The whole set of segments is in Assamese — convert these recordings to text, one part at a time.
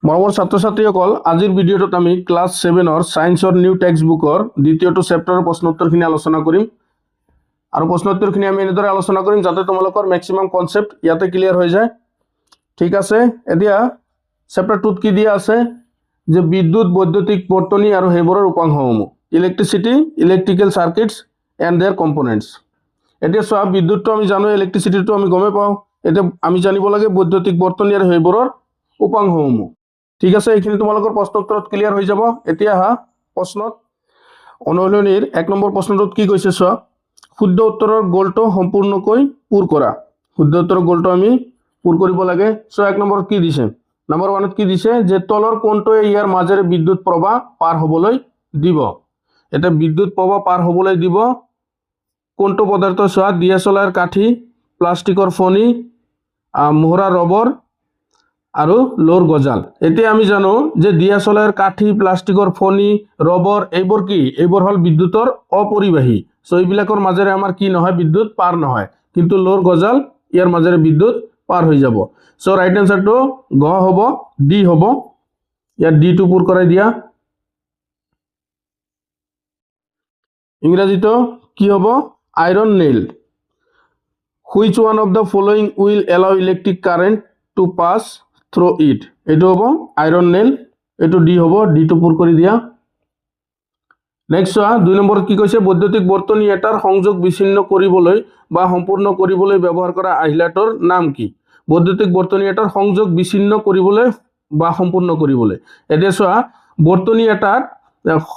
মৰমৰ ছাত্ৰ ছাত্ৰীসকল, আজিৰ ভিডিঅ'টোত আমি ক্লাছ 7ৰ সায়েন্সৰ নিউ টেক্সট বুকৰ দ্বিতীয়টো চেপ্টাৰৰ প্ৰশ্নোত্তৰখিনি আলোচনা কৰিম। আৰু প্ৰশ্নোত্তৰখিনি আমি এনেদৰে আলোচনা কৰিম যাতে তোমালোকৰ ম্যাক্সিমাম কনসেপ্ট ইয়াতে ক্লিয়াৰ হৈ যায়। ঠিক আছে, এতিয়া চেপ্টাৰ 2ত কি দিয়া আছে যে বিদ্যুৎ, বৈদ্যুতিক বৰ্তনী আৰু সেইবোৰৰ উপাংশসমূহ, ইলেক্ট্ৰিসিটি, ইলেক্ট্ৰিকেল সাৰ্কিটস এন্ড देयर কম্পোনেন্টস। এতিয়া চোৱা, বিদ্যুৎটো আমি জানো, ইলেক্ট্ৰিসিটিটো আমি গমে পাওঁ। এতিয়া আমি জানিব লাগে বৈদ্যুতিক বৰ্তনী আৰু সেইবোৰৰ উপাংশসমূহ। ঠিক আছে, এইখিনি তোমালোকৰ প্ৰশ্নোত্তৰত ক্লিয়াৰ হৈ যাব। এতিয়া হা প্ৰশ্নত অনুশীলনীৰ 1 নম্বৰ প্ৰশ্নটোত কি কৈছে চোৱা, শুদ্ধ উত্তৰৰ গলটো সম্পূৰ্ণকৈ পূৰ কৰা। শুদ্ধ উত্তৰৰ গলটো আমি পূৰ কৰিব লাগে। চোৱা 1 নম্বৰত কি দিছে, নম্বৰ 1ত কি দিছে যে তলৰ কোনটোৱে ইয়াৰ মাজেৰে বিদ্যুৎ প্ৰবাহ পাৰ হ'বলৈ দিব। এটা বিদ্যুৎ প্ৰবাহ পাৰ হ'বলৈ দিব কোনটো পদাৰ্থ চোৱা, ডিএসএলআৰ কাঠি, প্লাষ্টিকৰ ফণী, মোহৰা ৰবৰ আৰু লোৰ গজাল। এতিয়া আমি জানো যে ডিএসএলআৰ কাঠি, প্লাষ্টিকৰ ফণী, ৰবৰ এইবোৰ কি, এইবোৰ হল বিদ্যুতৰ অপৰিবাহী। সো এইবিলাকৰ মাজেৰে আমাৰ কি নহয়, বিদ্যুৎ পাৰ নহয়। কিন্তু লোৰ গজাল ইয়াৰ মাজেৰে বিদ্যুৎ পাৰ হৈ যাব। সো ৰাইট আনসাৰটো গ হ'ব, ডি হ'ব। ইয়াৰ ডি টো পূৰ কৰাই দিয়া। ইংৰাজীটো কি হ'ব, iron nail. Which one of the following will allow electric current to pass through it. এইটো হ'ব আইৰন নেইল, এইটো ডি হ'ব, ডি টো পূৰ কৰি দিয়া। নেক্সট চোৱা 2 নম্বৰত কি কৈছে, বৈদ্যুতিক বৰ্তনী এটাৰ সংযোগ বিচ্ছিন্ন কৰিবলৈ বা সম্পূৰ্ণ কৰিবলৈ ব্যৱহাৰ কৰা আহিলাটোৰ নাম কি। বৈদ্যুতিক বৰ্তনী এটাৰ সংযোগ বিচ্ছিন্ন কৰিবলৈ বা সম্পূৰ্ণ কৰিবলৈ। এতিয়া চোৱা, বৰ্তনী এটাৰ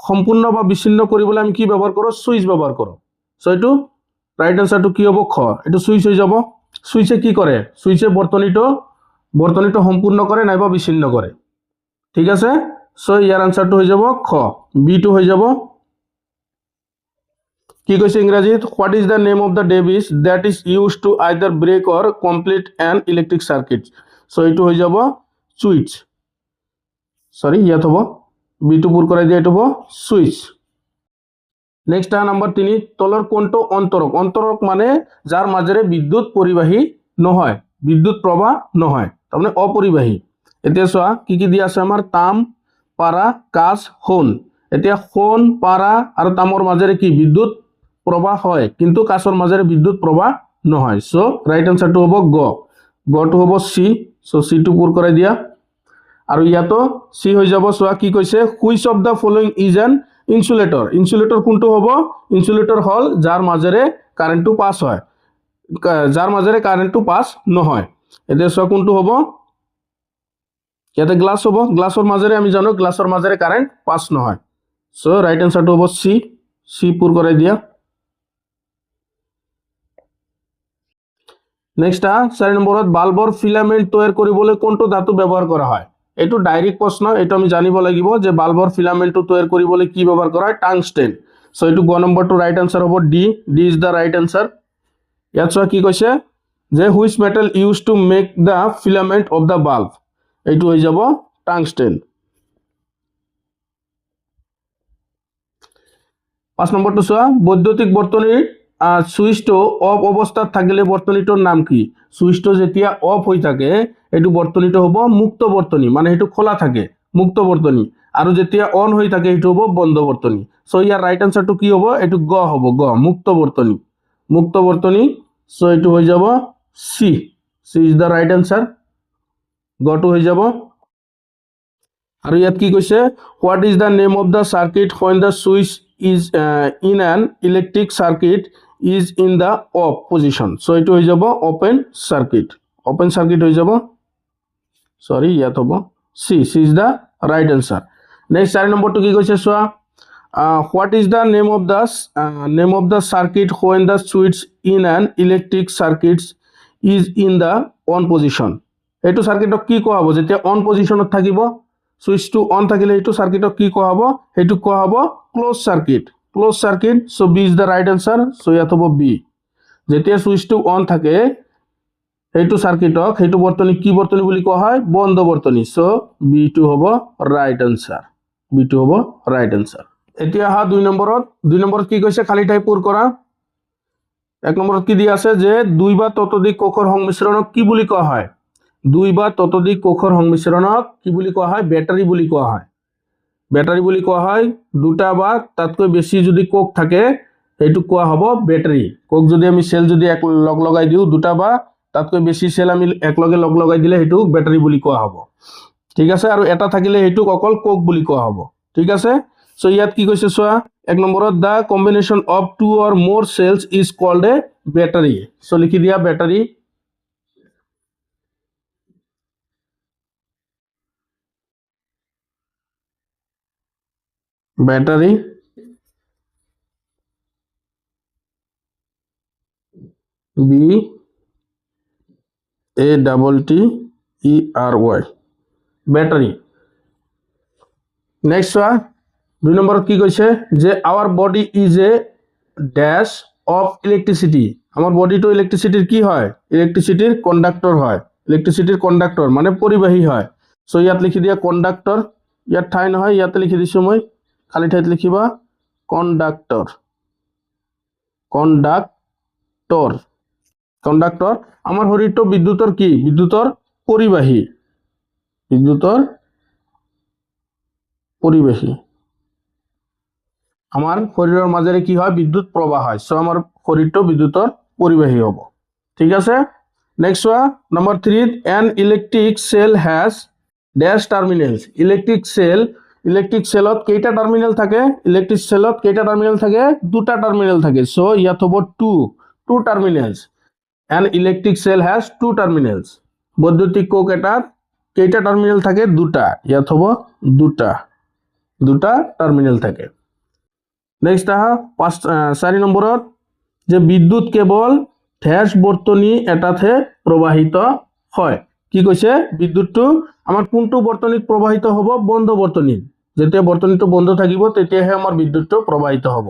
সম্পূৰ্ণ বা বিচ্ছিন্ন কৰিবলৈ আমি কি ব্যৱহাৰ কৰোঁ, সুইচ ব্যৱহাৰ কৰোঁ। সো এইটো রাইট আনসারটো কি হ'ব, খ। এইটো সুইচ হৈ যাব। সুইচে কি কৰে, সুইচে বৰ্তনীটো সম্পূৰ্ণ কৰে নাইবা বিচ্ছিন্ন কৰে। ঠিক আছে, সো ইয়াৰ আনসাৰটো হৈ যাব খ, বি টো হৈ যাব। কি কৈছে ইংৰাজীত, what is the name of the device that is use to either break or complete an electric circuit. So এইটো হৈ যাব সুইচ, সৰি ইয়াত হ'ব, বি টো পূৰ কৰাই দিয়া, এইটো হ'ব সুইচ। নেক্সট নাম্বাৰ 3, তলৰ কোনটো অন্তৰক। অন্তৰক মানে যাৰ মাজেৰে বিদ্যুৎ পৰিবাহী নহয়, বিদ্যুৎ প্ৰবাহ নহয়, তাৰমানে অপৰিবাহী। এতিয়া চোৱা কি কি দিয়া আছে আমাৰ, তাম, পাৰা, কাঁচ, সোণ। এতিয়া সোণ, পাৰা আৰু তামৰ মাজেৰে কি বিদ্যুৎ প্ৰবাহ হয়, কিন্তু কাঁচৰ মাজেৰে বিদ্যুৎ প্ৰবাহ নহয়। সো ৰাইট আনসাৰটো হ'ব গ, গটো হ'ব চি। সো চি টো পূৰ কৰাই দিয়া। আৰু ইয়াতো সি হৈ যাব। চোৱা কি কৈছে, which of the following is an insulator. Insulator কোনটো হ'ব, ইনসুলেটৰ হল যাৰ মাজেৰে কাৰেণ্টটো পাছ হয়, যাৰ মাজেৰে কাৰেণ্টটো পাছ নহয়। এতিয়া চোৱা কোনটো হ'ব, ইয়াতে গ্লাছ হ'ব। গ্লাছৰ মাজেৰে আমি জানো গ্লাছৰ মাজেৰে কাৰেণ্ট পাছ নহয়। সো ৰাইট আনসাৰটো হ'ব চি, চি পূৰ কৰাই দিয়া। নেক্সট 4 নম্বৰত, বাল্বৰ ফিলামেন্ট তৈয়াৰ কৰিবলৈ কোনটো ধাতু ব্যৱহাৰ কৰা হয়। এইটো ডাইৰেক্ট প্ৰশ্ন, এইটো আমি জানিব লাগিব যে বাল্বৰ ফিলামেন্টটো তৈয়াৰ কৰিবলৈ কি ব্যৱহাৰ কৰা হয়, টাংস্টেন। সো এইটো গ নম্বৰটো ৰাইট আনসাৰ হ'ব D, D is the right answer. ইয়াত চোৱা কি কৈছে যে which metal use to make the filament of the bulb. এইটো হৈ যাব টাংস্টেন। 5 নম্বৰটো চোৱা, বৈদ্যুতিক বৰ্তনীৰ সুইচটো অফ অৱস্থাত থাকিলে বৰ্তনীটোৰ নাম কি। সুইচটো যেতিয়া অফ হৈ থাকে এইটো বৰ্তনীটো হ'ব মুক্ত বৰ্তনী, মানে সেইটো খোলা থাকে, মুক্ত বৰ্তনী। আৰু যেতিয়া অন হৈ থাকে সেইটো হ'ব বন্ধ বৰ্তনী। সো ইয়াৰ ৰাইট আনসাৰটো কি হ'ব, এইটো গ হ'ব, গ, মুক্ত বৰ্তনী, মুক্ত বৰ্তনী। সো এইটো হৈ যাব সি, C is the right answer, গটো হৈ যাব। আৰু ইয়াত কি কৈছে, what is the name of the circuit when the switch is in an electric circuit is in the off position। So এইটো হৈ যাব ওপেন সার্কিট, ওপেন সার্কিট হৈ যাব। সরি ইয়াত হ'ব C, C is the right answer. Next 4 নম্বৰটো কি কৈছে চোৱা, what is the name of the circuit when the switch in an electric circuit is in the on position। এইটো সার্কিটক কি কোৱা হ'ব, যেতিয়া অন পজিশনত থাকিব, সুইচটো অন থাকিলে এইটো সার্কিটক কি কোৱা হ'ব, এইটো কোৱা হ'ব close circuit, close circuit. So B is the right answer. So ইয়াত হ'ব বি, যেতিয়া সুইচটো অন থাকে এইটো সার্কিটক, সেইটো বৰ্তনী কি বৰ্তনী বুলি কোৱা হয়, বন্ধ বৰ্তনী। সো বি টো হ'ব ৰাইট আনসাৰ, বি টো হ'ব ৰাইট আনসাৰ। এতিয়া আহা 2 নম্বৰত। 2 নম্বৰত কি কৈছে, খালি ঠাই পূৰ কৰা। 1 নম্বৰত কি দিয়া আছে যে দুই বা ততোধিক কোষৰ সংমিশ্ৰণক কি বুলি কোৱা হয়। দুই বা ততোধিক কোষৰ সংমিশ্ৰণক কি বুলি কোৱা হয়? বেটাৰী বুলি কোৱা হয়। বেটাৰী বুলি কোৱা হয়। দুটা বা তাতকৈ বেছি যদি কোষ থাকে সেইটো কোৱা হ'ব বেটাৰী। কোষ যদি আমি সেল যদি এক লগ লগাই দিওঁ, দুটা বা তাতকৈ বেছি সেল আমি একলগে লগ লগাই দিলে সেইটো বেটাৰী বুলি কোৱা হ'ব। ঠিক আছে, আৰু এটা থাকিলে সেইটোক অকল কোষ বুলি কোৱা হ'ব। ঠিক আছে, সো ইয়াত কি কৈছে চোৱা, এক নম্বৰত the combination of two or more cells is called a battery. So লিখি দিয়া battery. battery B A double T E R Y battery. Next চোৱা, 2 নম্বৰত কি কৈছে যে our body is a dash of electricity. আমাৰ বডিটো ইলেক্ট্ৰিসিটিৰ কি হয়? ইলেক্ট্ৰিসিটিৰ কন্ডাক্টৰ হয়। ইলেক্ট্ৰিসিটিৰ কন্ডাক্টৰ মানে পৰিবাহী হয়। সো ইয়াত লিখি দিয়া কন্ডাক্টৰ। ইয়াত ঠাই নহয়, ইয়াতে লিখি দিছো মই, খালি ঠাইত লিখিবা কন্ডাক্টৰ। কন্ডাক্টৰ কন্ডাক্টৰ আমাৰ শৰীৰটো বিদ্যুতৰ কি? বিদ্যুতৰ পৰিবাহী। বিদ্যুতৰ পৰিবাহী। আমাৰ শৰীৰৰ মাজেৰে কি হয়? বিদ্যুৎ প্ৰবাহ হয়। সো আমাৰ শৰীৰটো বিদ্যুতৰ পৰিবাহী হ'ব। ঠিক আছে, নেক্সট চোৱা number 3, an electric cell has dash terminals. Electric সেলত কেইটা টার্মিনেল থাকে? ইলেক্ট্রিক সেলত কেইটা টার্মিনেল থাকে? দুটা টার্মিনেল থাকে। সো ইয়াত হ'ব two terminals. An electric cell has two terminals. বৈদ্যুতিক কোষ এটাত কেইটা টার্মিনেল থাকে? দুটা। ইয়াত হ'ব দুটা টার্মিনেল থাকে। নেক্সট আহা 4 নম্বৰত যে বিদ্যুৎ কেৱল ড্যাশ বৰ্তনী এটাতহে প্ৰবাহিত হয়। কি কৈছে? বিদ্যুৎটো আমাৰ কোনটো বৰ্তনীত প্ৰবাহিত হ'ব? বন্ধ বৰ্তনীত। যেতিয়া বৰ্তনীটো বন্ধ থাকিব তেতিয়াহে আমাৰ বিদ্যুৎটো প্ৰবাহিত হ'ব।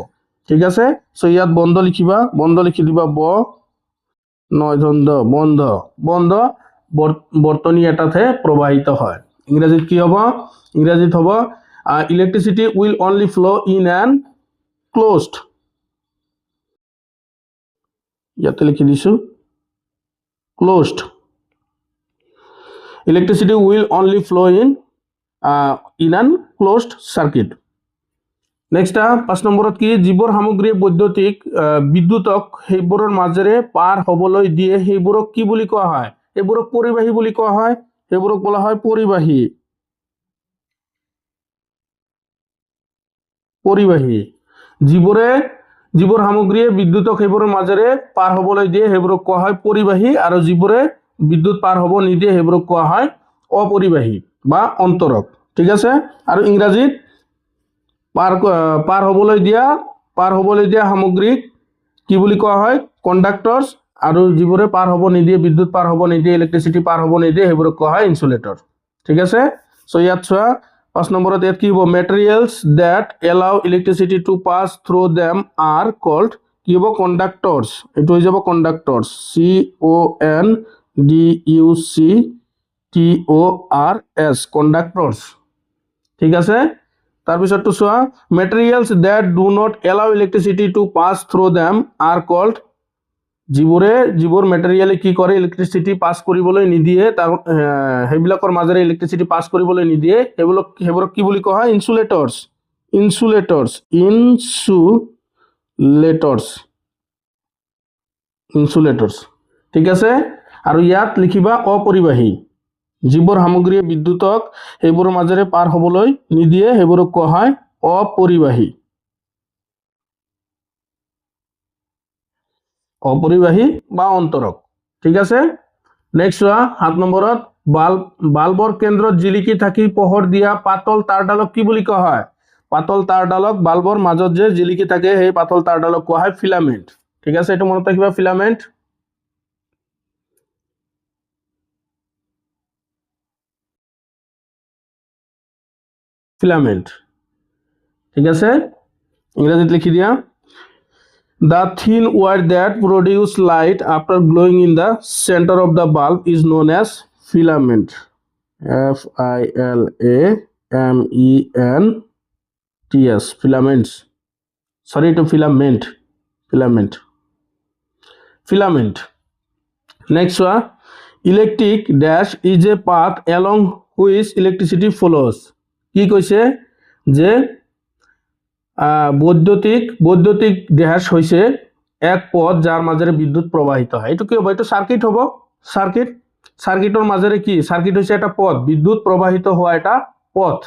ঠিক আছে, সো ইয়াত বন্ধ লিখিবা, বন্ধ লিখি দিবা বন্ধ বৰ্তনী এটাতহে প্ৰবাহিত হয়। ইংৰাজীত কি হ'ব? ইংৰাজীত হ'ব electricity will only flow in an closed. ইয়াতে লিখি দিছো closed. Electricity will only flow in an closed circuit. Next 5 নম্বৰত কি? যিবোৰ সামগ্ৰী বিদ্যুতক সেইবোৰৰ মাজেৰে পাৰ হ'বলৈ দিয়ে সেইবোৰক কি বুলি কোৱা হয়? সেইবোৰক পৰিবাহী বুলি কোৱা হয়। সেইবোৰক বলা হয় পৰিবাহী। যিবোৰ সামগ্ৰীয়ে বিদ্যুতক সেইবোৰৰ মাজেৰে পাৰ হ'বলৈ দিয়ে সেইবোৰক কোৱা হয় পৰিবাহী, আৰু যিবোৰে বিদ্যুৎ পাৰ হ'ব নিদিয়ে সেইবোৰক কোৱা হয় অপৰিবাহী বা অন্তৰক। ঠিক আছে, আৰু ইংৰাজীত পাৰ হ'বলৈ দিয়া সামগ্ৰীক কি বুলি কোৱা হয়? কণ্ডাক্টৰ্ছ, আৰু যিবোৰে পাৰ হ'ব নিদিয়ে, বিদ্যুৎ পাৰ হ'ব নিদিয়ে, ইলেক্ট্ৰিচিটি পাৰ হ'ব নিদিয়ে সেইবোৰক কোৱা হয় ইনসুলেটৰ। ঠিক আছে, সো ইয়াত চোৱা 5 নম্বৰত ইয়াত কি হ'ব? Materials that allow electricity to pass through them are called কি হ'ব? কণ্ডাক্টৰ্ছ। এইটো হৈ যাব কণ্ডাক্টৰ্ছ। CONDUCTORS কণ্ডাক্টৰ্ছ। ঠিক আছে, তাৰপিছতটো চোৱা materials that do not allow electricity to pass through them are called. যিবোৰ মেটেৰিয়েলে কি কৰে? ইলেক্ট্ৰিচিটি পাছ কৰিবলৈ নিদিয়ে, সেইবিলাকৰ মাজেৰে ইলেক্ট্ৰিচিটি পাছ কৰিবলৈ নিদিয়ে সেইবোৰক কি বুলি কোৱা হয়? ইনসুলেটৰ্ছ। ঠিক আছে, আৰু ইয়াত লিখিবা অপৰিবাহী। যিবোৰ সামগ্ৰীয়ে বিদ্যুতক সেইবোৰৰ মাজেৰে পাৰ হ'বলৈ নিদিয়ে সেইবোৰক কোৱা হয় অপৰিবাহী। বা অন্তৰক। ঠিক আছে, নেক্সট চোৱা 7 নম্বৰত বাল্বৰ কেন্দ্ৰত জিলিকি থাকি পোহৰ দিয়া পাতল তাঁৰডালক কি বুলি কোৱা হয়? পাতল তাঁৰডালক বাল্বৰ মাজত যে জিলিকি থাকে সেই পাতল তাঁৰডালক কোৱা হয় ফিলামেন্ট। ঠিক আছে, এইটো মনত ৰাখিবা ফিলামেন্ট। ঠিক আছে, ইংৰাজীত লিখি দিয়া the thin wire that produce light after glowing in the center of the bulb is known as filament. FILAMENTS filaments. Sorry, to filament. Next one, electric dash is a path along which electricity follows. কি কৈছে যে বৈদ্যুতিক ড্যাশ হৈছে এক পথ যাৰ মাজেৰে বিদ্যুৎ প্ৰবাহিত হয়। এইটো কি হ'ব? এইটো সাৰ্কিট হ'ব। সাৰ্কিটৰ মাজেৰে কি? সাৰ্কিট হৈছে এটা পথ, বিদ্যুৎ প্ৰবাহিত হোৱা এটা পথ।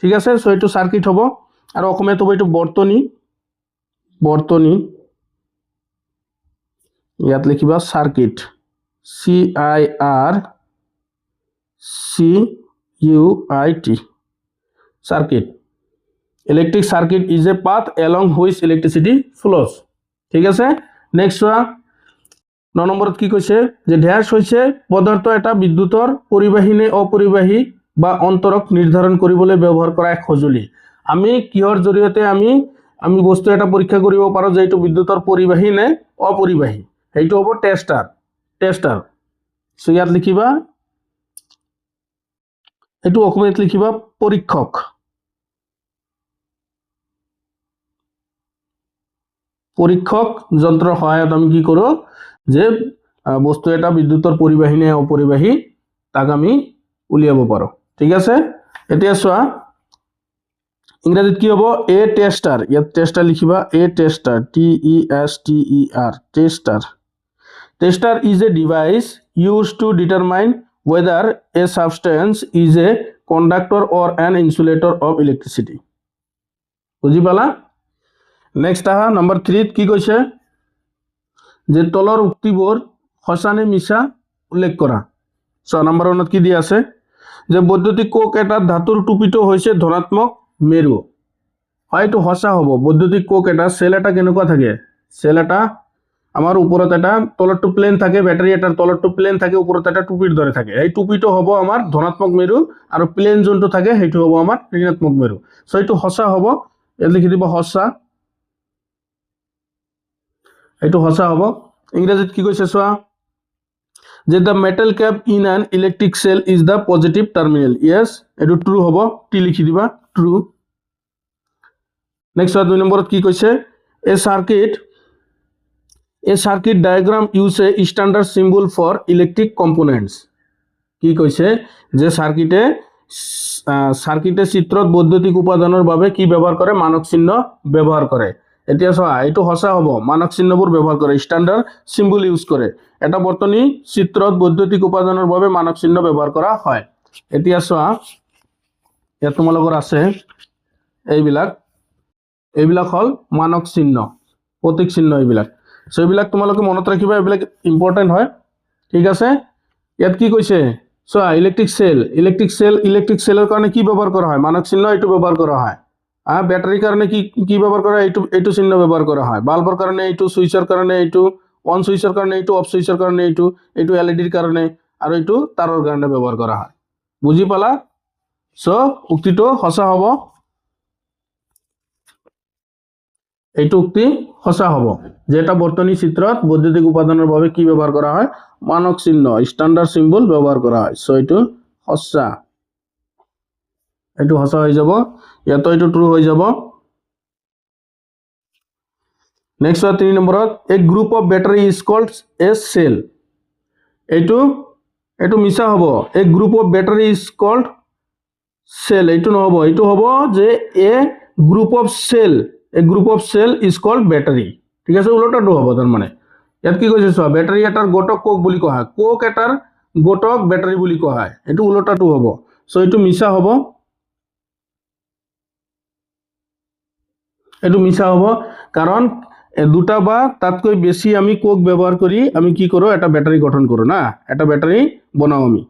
ঠিক আছে, সো এইটো সাৰ্কিট হ'ব। আৰু অসমীয়াত হ'ব এইটো বৰ্তনী। ইয়াত লিখিবা circuit, CIRCUIT, circuit. Electric circuit is a path along which electricity flows. ঠিক আছে, নেক্সট চোৱা 9 নম্বৰত কি কৈছে যে ড্যাশ হৈছে পদাৰ্থ এটা বিদ্যুতৰ পৰিবাহী নে অপৰিবাহী বা অন্তৰক নিৰ্ধাৰণ কৰিবলৈ ব্যৱহাৰ কৰা এক সঁজুলি। আমি কিহৰ জৰিয়তে আমি বস্তু এটা পৰীক্ষা কৰিব পাৰোঁ যে এইটো বিদ্যুতৰ পৰিবাহী নে অপৰিবাহী? সেইটো হ'ব টেষ্টাৰ। সো ইয়াত লিখিবা, এইটো অসমীয়াত লিখিবা পৰীক্ষক। পৰীক্ষক যন্ত্ৰৰ সহায়ত আমি কি কৰোঁ যে বস্তু এটা বিদ্যুতৰ পৰিবাহী নে অপৰিবাহী তাক আমি উলিয়াব পাৰোঁ। ঠিক আছে, এতিয়া চোৱা ইংৰাজীত কি হ'ব? এ টেষ্টাৰ। ইয়াত টেষ্টাৰ লিখিবা, a tester, TESTER, tester is a device use to determine whether a substance is a conductor or an insulator of electricity. বুজি পালা? নেক্সট আহা নম্বৰ 3 কি কৈছে যে তলৰ উক্তিবোৰ সঁচা নে মিছা উল্লেখ কৰা। ছ নম্বৰ 1 কি দিয়া আছে যে বৈদ্যুতিক কোক এটা ধাতুৰ টুপিটো হৈছে ধনাত্মক মেৰু। হয়তো সঁচা হ'ব। বৈদ্যুতিক কোক এটা সেল এটা কেনেকুৱা থাকে? সেল এটা আমাৰ ওপৰত এটা তলৰটো প্লেন থাকে, বেটাৰী এটাৰ তলৰটো প্লেন থাকে, ওপৰত এটা টুপিৰ দৰে থাকে। এই টুপিটো হ'ব আমাৰ ধনাত্মক মেৰু আৰু প্লেন যোনটো থাকে সেইটো হ'ব আমাৰ ঋণাত্মক মেৰু। সো এইটো সঁচা হ'ব। ইয়াত লিখি দিব সঁচা। এইটো সঁচা হ'ব। ইংৰাজীত কি কৈছে চোৱা যে the metal cap in an electric cell is the positive terminal. Yes, এইটো ট্ৰু হ'ব। টি লিখি দিবা, ট্ৰু। নেক্সট 2 নম্বৰত কি কৈছে a circuit diagram use a standard symbol for electric components. কি কৈছে যে সাৰ্কিটে চিত্ৰত বৈদ্যুতিক উপাদানৰ বাবে কি ব্যৱহাৰ কৰে? মানক চিহ্ন ব্যৱহাৰ কৰে। এতিয়া চোৱা এইটো সঁচা হ'ব। মানক চিহ্নবোৰ ব্যৱহাৰ কৰে, স্ট্যান্ডাৰ্ড সিম্বল ইউজ কৰে। এটা বৰ্তনী চিত্ৰত বৈদ্যুতিক উপাদানৰ বাবে মানক চিহ্ন ব্যৱহাৰ কৰা হয়। এতিয়া চোৱা ইয়াত তোমালোকৰ আছে এইবিলাক হ'ল মানক চিহ্ন, প্ৰতীক চিহ্ন এইবিলাক। সো এইবিলাক তোমালোকে মনত ৰাখিবা, এইবিলাক ইম্পৰ্টেণ্ট হয়। ঠিক আছে, ইয়াত কি কৈছে চোৱা ইলেক্ট্ৰিক সেলৰ কাৰণে কি ব্যৱহাৰ কৰা হয়? মানক চিহ্ন এইটো ব্যৱহাৰ কৰা হয়। ব্যাটাৰীৰ কাৰণে কি ব্যৱহাৰ কৰা হয়? এইটো চিহ্ন ব্যৱহাৰ কৰা হয়। বাল্বৰ কাৰণে এইটো, সুইচৰ কাৰণে এইটো, অন সুইচৰ কাৰণে এইটো, অফ সুইচৰ কাৰণে এইটো এলইডিৰ কাৰণে, আৰু এইটো তাৰৰ কাৰণে ব্যৱহাৰ কৰা হয়। বুজি পালা? সো উক্তিটো সঁচা হ'ব। এইটো উক্তি সঁচা হ'ব যে এটা বৰ্তনী চিত্ৰত বৈদ্যুতিক উপাদানৰ বাবে কি ব্যৱহাৰ কৰা হয়? মানক চিহ্ন, স্ট্যান্ডাৰ্ড সিম্বল ব্যৱহাৰ কৰা হয়। সো এইটো সঁচা। এইটো সঁচা হৈ যাব। ইয়াতো এইটো ট্ৰু হৈ যাব। নেক্সট 3 নম্বৰত a group of battery is called a cell. এইটো মিছা হ'ব। A group of battery is called cell. এইটো নহ'ব। এইটো হ'ব যে a group of cell is called battery. ঠিক আছে, উল্টাটো হ'ব। তাৰমানে ইয়াত কি কৈছে চোৱা বেটাৰী এটাৰ গোটক কোক বুলি কোৱা হয়, কোক এটাৰ গোটক বেটাৰী বুলি কোৱা হয়। এইটো উল্টাটো হ'ব। সো এইটো মিছা হ'ব। এইটো মিছা হ'ব কাৰণ দুটা বা তাতকৈ বেছি আমি কোক ব্যৱহাৰ কৰি আমি কি কৰোঁ? এটা বেটাৰী গঠন কৰোঁ না, এটা বেটাৰী বনাওঁ আমি।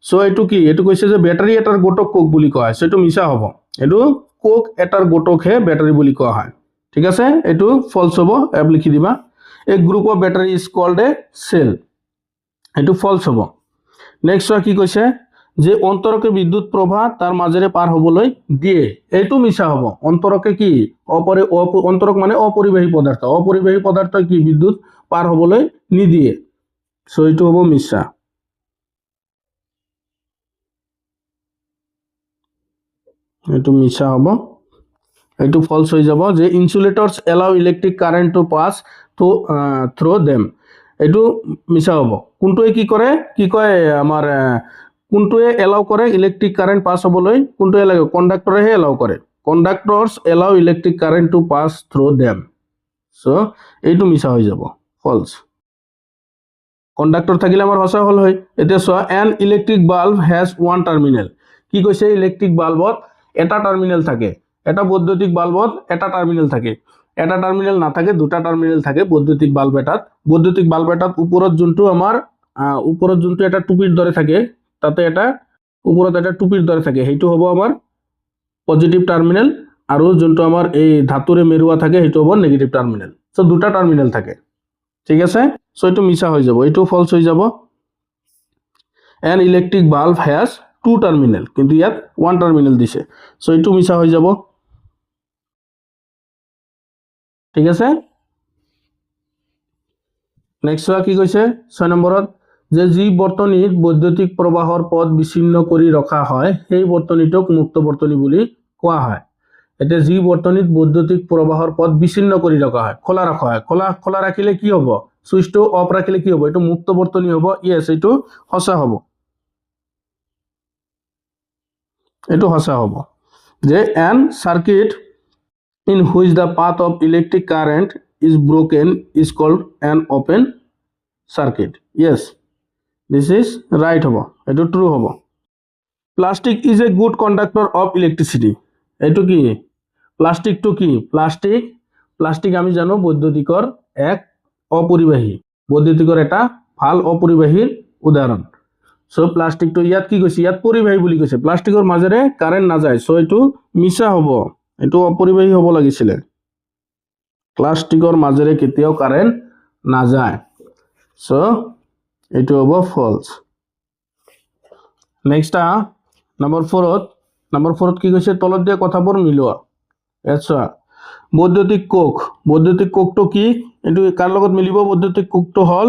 সো এইটো কি? এইটো কৈছে যে বেটাৰী এটাৰ গোটক কোক বুলি কোৱা হয়। সো এইটো মিছা হ'ব। এইটো কোক এটাৰ গোটকহে বেটাৰী বুলি কোৱা হয়। ঠিক আছে, এইটো ফলছ হ'ব। এপ লিখি দিবা। A group of battery is called a cell. এইটো ফলছ হ'ব। নেক্সট চোৱা কি কৈছে যে অন্তৰকে বিদ্যুৎ প্ৰবাহ তাৰ মাজেৰে পাৰ হ'বলৈ দিয়ে। এইটো মিছা হ'ব। অন্তৰকে কি? অন্তৰক মানে অপৰিবাহী পদাৰ্থ। অপৰিবাহী পদাৰ্থ কি? বিদ্যুৎ পাৰ হ'বলৈ নিদিয়ে। সো এইটো হ'ব মিছা। এইটো মিছা হ'ব। এইটো ফলছ হৈ যাব যে insulators allow electric current to pass through them. এইটো মিছা হ'ব। কোনটোৱে কি কৰে, কি কয় আমাৰ কোনটোৱে এলাউ কৰে ইলেক্ট্ৰিক কাৰেণ্ট পাছ হ'বলৈ, কোনটোৱে এলাউ, কণ্ডাক্টৰেহে এলাউ কৰে। Conductors allow electric current to pass through them. So' এইটো মিছা হৈ যাব, ফলছ। কণ্ডাক্টৰ থাকিলে আমাৰ সঁচা হ'ল হয়। এতিয়া চোৱা, N electric bulb has one terminal. কি কৈছে, ইলেক্ট্ৰিক বাল্বত এটা টাৰ্মিনেল থাকে। এটা বৈদ্যুতিক বাল্বত এটা টাৰ্মিনেল থাকে। এটা টাৰ্মিনেল নাথাকে, দুটা টাৰ্মিনেল থাকে বৈদ্যুতিক বাল্ব এটাত। বৈদ্যুতিক বাল্ব এটাত ওপৰত যোনটো আমাৰ ওপৰত যোনটো এটা টুপিৰ দৰে থাকে, তাতে এটা ওপৰত এটা টুপিৰ দৰে থাকে, সেইটো হ'ব আমাৰ পজিটিভ টাৰ্মিনেল, আৰু যোনটো আমাৰ এই ধাতুৰে মেৰুৱা থাকে সেইটো হ'ব নেগেটিভ টাৰ্মিনেল। চ' দুটা টাৰ্মিনেল থাকে, ঠিক আছে। চ' এইটো মিছা হৈ যাব, এইটো ফলছ হৈ যাব। An electric bulb has two terminal, কিন্তু ইয়াত ওৱান টাৰ্মিনেল দিছে, চ' এইটো মিছা হৈ যাব, ঠিক আছে। নেক্সট চোৱা কি কৈছে 6 নম্বৰত, যে যি বৰ্তনীত বৈদ্যুতিক প্ৰবাহৰ পথ বিচ্ছিন্ন কৰি ৰখা হয় সেই বৰ্তনীটোক মুক্ত বৰ্তনী বুলি কোৱা হয়। এতিয়া যি বৰ্তনীত বৈদ্যুতিক প্ৰবাহৰ পথ বিচ্ছিন্ন কৰি ৰখা হয়, খোলা ৰখা হয়, খোলা ৰাখিলে কি হ'ব, সুইচটো অফ ৰাখিলে কি হ'ব, এইটো মুক্ত বৰ্তনী হ'ব। ইয়েছ, এইটো সঁচা হ'ব, এইটো সঁচা হ'ব। যে N circuit in which the path of electric current is broken is called an open circuit. Yes, this is right hobo, eto true hobo. Plastic is a good conductor of electricity. Eto ki plastic to ki plastic ami jano বৈদ্যুতিকৰ এক অপৰিবাহী, বৈদ্যুতিকৰ এটা ভাল অপৰিবাহীৰ উদাহৰণ। সো প্লাষ্টিকটো ইয়াত কি কৈছে, ইয়াত পৰিবাহী বুলি কৈছে, প্লাষ্টিকৰ মাজেৰে কাৰেণ্ট নাযায়, সো এইটো মিছা হ'ব, এইটো অপৰিবাহী হ'ব লাগিছিলে। প্লাষ্টিকৰ মাজেৰে কেতিয়াও কাৰেণ্ট নাযায়, সো এইটো হ'ব ফলছ। নেক্সট নম্বৰ 4ত কি কৈছে, তলত দিয়া কথাবোৰ মিলোৱা। আচ্ছা, বৈদ্যুতিক কোকটো কি, এইটো কাৰ লগত মিলিব, বৈদ্যুতিক কোকটো হ'ল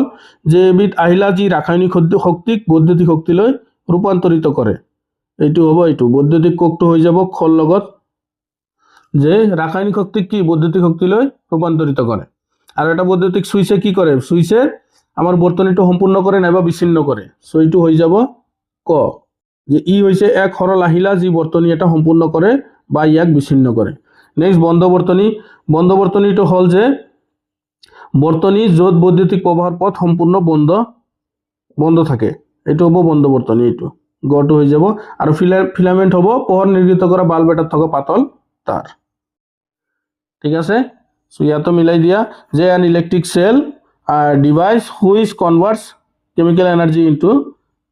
যে এবিধ আহিলা যি ৰাসায়নিক শক্তিক বৈদ্যুতিক শক্তিলৈ ৰূপান্তৰিত কৰে। এইটো হ'ব, এইটো বৈদ্যুতিক কোকটো হৈ যাব খৰ লগত, যে ৰাসায়নিক শক্তিক কি বৈদ্যুতিক শক্তিলৈ ৰূপান্তৰিত কৰে। আৰু এটা বৈদ্যুতিক সুইচে কি কৰে, সুইচে আমাৰ বৰ্তনীটো সম্পূৰ্ণ কৰে নাইবা বিচ্ছিন্ন কৰে। সো এইটো হৈ যাব ক, যে ই হৈছে এক সৰল আহিলা যি বৰ্তনী এটা সম্পূৰ্ণ কৰে বা ইয়াক বিচ্ছিন্ন কৰে। নেক্সট বন্ধ বৰ্তনীটো হ'ল যে বৰ্তনী য'ত বৈদ্যুতিক প্ৰবাহৰ পথ সম্পূৰ্ণ বন্ধ থাকে, এইটো হ'ব বন্ধ বৰ্তনী, এইটো গটো হৈ যাব। আৰু ফিলামেন্ট হ'ব পোহৰ নিৰ্গত কৰা বাল্ব এটাত থকা পাতল তার, ঠিক আছে। সো ইয়াতো মিলাই দিয়া, যে an electric cell device which converts chemical energy into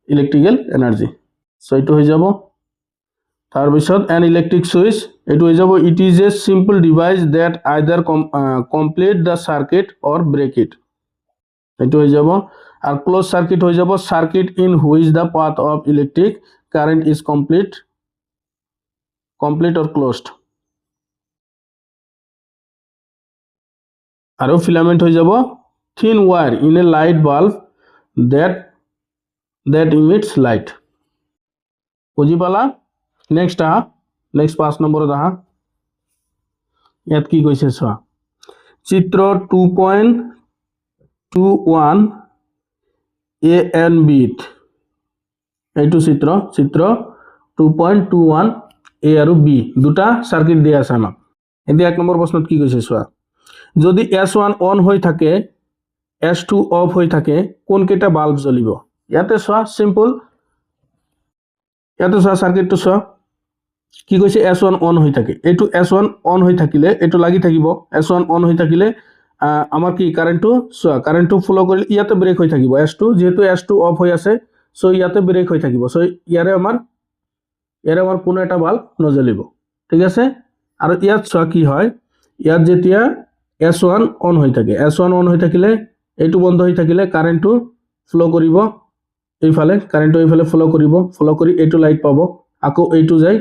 electrical energy, so এইটো হৈ যাব। তাৰপিছত an electric switch, এইটো হৈ যাব, it is a simple device that either complete the circuit or break it, এইটো হৈ যাব। আৰু ক্লোজ সার্কিট হৈ যাব, circuit in which the path of electric current is complete or closed। আৰু ফিলামেন্ট হৈ যাব, thin wire in a light bulb that emits light। বুজি পালা? নেক্সট 5 নম্বৰত ইয়াত কি কৈছে চোৱা, চিত্ৰ 2.21 এ এন বিত, এইটো চিত্ৰ 2.21 এ আৰু বি দুটা সাৰ্কিট দিয়া আছে আমাক। এতিয়া 1 নম্বৰ প্ৰশ্নত কি কৈছে চোৱা, যদি S1 অন হৈ থাকে S2 অফ হৈ থাকে কোন কেইটা বাল্ব জ্বলিব। ইয়াতে চোৱা সিম্পল, ইয়াতে চোৱা সাৰ্কিটটো চোৱা, কি কৈছে S1 অন হৈ থাকে, এইটো S1 অন হৈ থাকিলে এইটো লাগি থাকিব, S1 অন হৈ থাকিলে আমাৰ কি কাৰেন্টটো চোৱা, কাৰেন্টটো ফ্লো কৰিলে ইয়াতে ব্ৰেক হৈ থাকিব, S2 যেহেতু S2 অফ হৈ আছে, সো ইয়াতে ব্ৰেক হৈ থাকিব, সো ইয়াৰে আমাৰ কোনো এটা বাল্ব নজ্বলিব, ঠিক আছে। আৰু ইয়াত চোৱা কি হয়, ইয়াত যেতিয়া S1 অন হৈ থাকে, S1 অন হৈ থাকিলে এইটো বন্ধ হৈ থাকিলে কারেন্টটো ফ্লো কৰিব এইফালে, কাৰেন্টটো এইফালে ফ্লো কৰি এইটো লাইট পাব, আকৌ এইটো যাই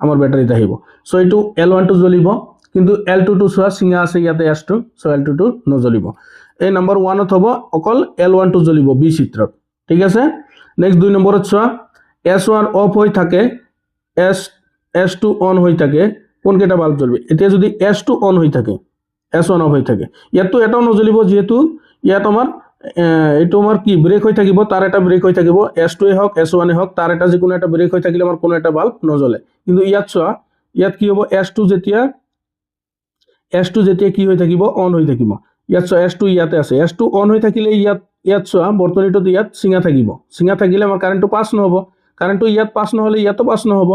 আমাৰ ব্যাটাৰীত আহিব, সো এইটো L1 টো জ্বলিব, কিন্তু L2 টো চোৱা চিঙা আছে ইয়াতে S2, সো L2 টো নজ্বলিব। এই নম্বৰ 1ত হ'ব অকল L1 টো জ্বলিব বি চিত্ৰত, ঠিক আছে। নেক্সট 2 নম্বৰত চোৱা, S1 অফ হৈ থাকে S2 অন হৈ থাকে কোন কেইটা বাল্ব জ্বলিব। এতিয়া যদি S2 অন হৈ থাকে S1 অফ হৈ থাকে, ইয়াতো এটাও নজ্বলিব, যেহেতু ইয়াত আমাৰ এইটো আমাৰ কি ব্ৰেক হৈ থাকিব, তাৰ এটা ব্ৰেক হৈ থাকিব, S2 হওক S1 হওক, তাৰ এটা যিকোনো এটা ব্ৰেক হৈ থাকিলে আমাৰ কোনো এটা বাল্ব নজ্বলে। কিন্তু ইয়াত চোৱা, ইয়াত কি হ'ব, S2 যেতিয়া কি হৈ থাকিব, অন হৈ থাকিব। ইয়াত চোৱা S2 ইয়াতে আছে, S2 অন হৈ থাকিলে ইয়াত চোৱা বৰ্তনীটোত ইয়াত চিঙা থাকিব, চিঙা থাকিলে আমাৰ কাৰেণ্টটো পাছ নহ'ব, কাৰেণ্টটো ইয়াত পাছ নহ'লে ইয়াতো পাছ নহ'ব,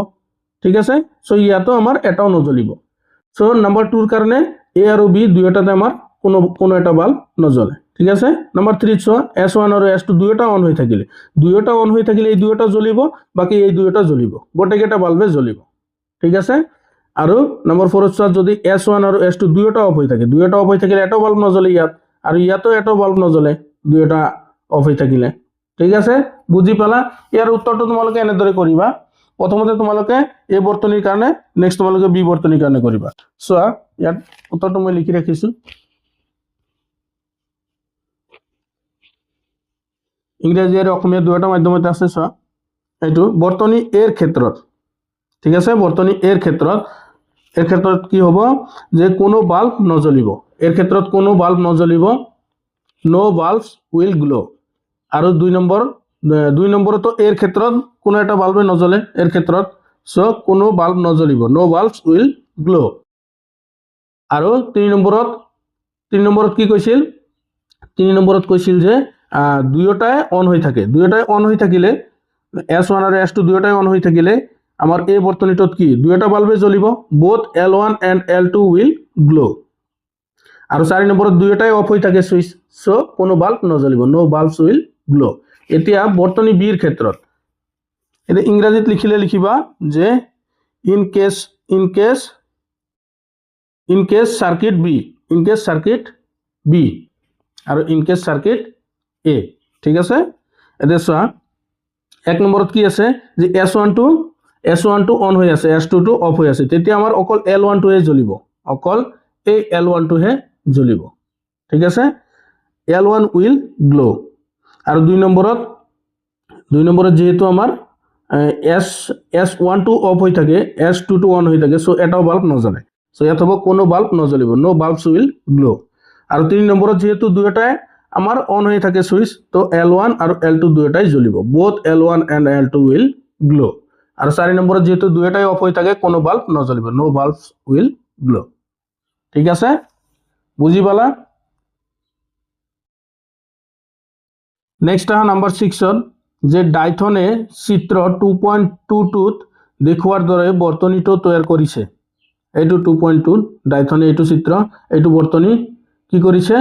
ঠিক আছে। চ' ইয়াতো আমাৰ এটাও নজ্বলিব। চ' নাম্বাৰ 2ৰ কাৰণে A আৰু B দুয়োটাতে আমাৰ কোনো এটা বাল্ব নজ্বলে, ঠিক আছে। নাম্বাৰ 3 চোৱা, S1 আৰু S2 দুয়োটা অন হৈ থাকিলে এই দুয়োটা জ্বলিব, বাকী এই দুয়োটা জ্বলিব, গোটেইকেইটা বাল্বে জ্বলিব, ঠিক আছে। আৰু নম্বৰ 4ত চোৱা, যদি S1 আৰু S2 দুয়োটা অফ হৈ থাকিলে এটাও বাল্ব নজ্বলে ইয়াত, আৰু ইয়াতো এটাও বাল্ব নজ্বলে, দুয়োটা অফ হৈ থাকিলে, ঠিক আছে। বুজি পালা? ইয়াৰ উত্তৰটো তোমালোকে এনেদৰে কৰিবা। প্ৰথমতে তোমালোকে A বৰ্তনীৰ কাৰণে, নেক্সট তোমালোকে B বৰ্তনীৰ কাৰণে কৰিবা। চোৱা, ইয়াত উত্তৰটো মই লিখি ৰাখিছো, ইংৰাজী আৰু অসমীয়া দুয়োটা মাধ্যমতে আছে। চোৱা, এইটো বৰ্তনী এৰ ক্ষেত্ৰত, ঠিক আছে। বৰ্তনী এৰ ক্ষেত্ৰত কি হ'ব, যে কোনো বাল্ব নজ্বলিব, এৰ ক্ষেত্ৰত কোনো বাল্ব নজ্বলিব, নো বাল্বস উইল গ্লো। আৰু 2 নম্বৰতো এৰ ক্ষেত্ৰত কোনো এটা বাল্বে নজ্বলে, এৰ ক্ষেত্ৰত, চ' কোনো বাল্ব নজ্বলিব, নো বাল্বস উইল গ্লো। আৰু 3 নম্বৰত কি কৈছিল, 3 নম্বৰত কৈছিল যে দুয়োটাই অন হৈ থাকিলে, S1 আৰু S2 দুয়োটাই অন হৈ থাকিলে আমাৰ এই বৰ্তনীটোত কি দুয়োটা বাল্বে জ্বলিব, both L1 and L2 will glow। আৰু 4 নম্বৰত দুয়োটাই অফ হৈ থাকে সুইচ, চ' কোনো বাল্ব নজ্বলিব, নো বাল্বস উইল গ্লো। এতিয়া বৰ্তনী বিৰ ক্ষেত্ৰত, এতিয়া ইংৰাজীত লিখিবা যে ইন কেছ সাৰ্কিট বি আৰু ইন কেছ সাৰ্কিট এ, ঠিক আছে। এতিয়া চোৱা, 1 নম্বৰত কি আছে, যে S1 টো অন হৈ আছে, S2 টো অফ হৈ আছে, তেতিয়া আমাৰ অকল L1 টোহে জ্বলিব, অকল এই L1 টোহে জ্বলিব, ঠিক আছে। L1 will glow. আৰু 2 নম্বৰত যেহেতু আমাৰ S1 টো অফ হৈ থাকে, S2 টো অন হৈ থাকে, চ' এটাও বাল্ব নজ্বলে, চ' ইয়াত হ'ব কোনো বাল্ব নজ্বলিব, নো বাল্বস উইল গ্লো। আৰু 3 নম্বৰত যেহেতু দুয়োটাই আমাৰ অন হৈ থাকে সুইচ, তো L1 আৰু L2 দুয়োটাই জ্বলিব, both L1 and L2 will glow। আৰু 4 নম্বৰত যেহেতু দুয়োটাই অফ হৈ থাকে, কোনো বাল্ব নজ্বলিব, নো বাল্বস উইল গ্লো, ঠিক আছে। বুজি পালা? নেক্সট আহা নাম্বাৰ 6ত, যে ডাইথনে চিত্ৰ 2.22ত দেখুৱাৰ দৰে বৰ্তনীটো তৈয়াৰ কৰিছে। এইটো 2.2 ডাইথনে এইটো চিত্ৰ, এইটো বৰ্তনী কি কৰিছে,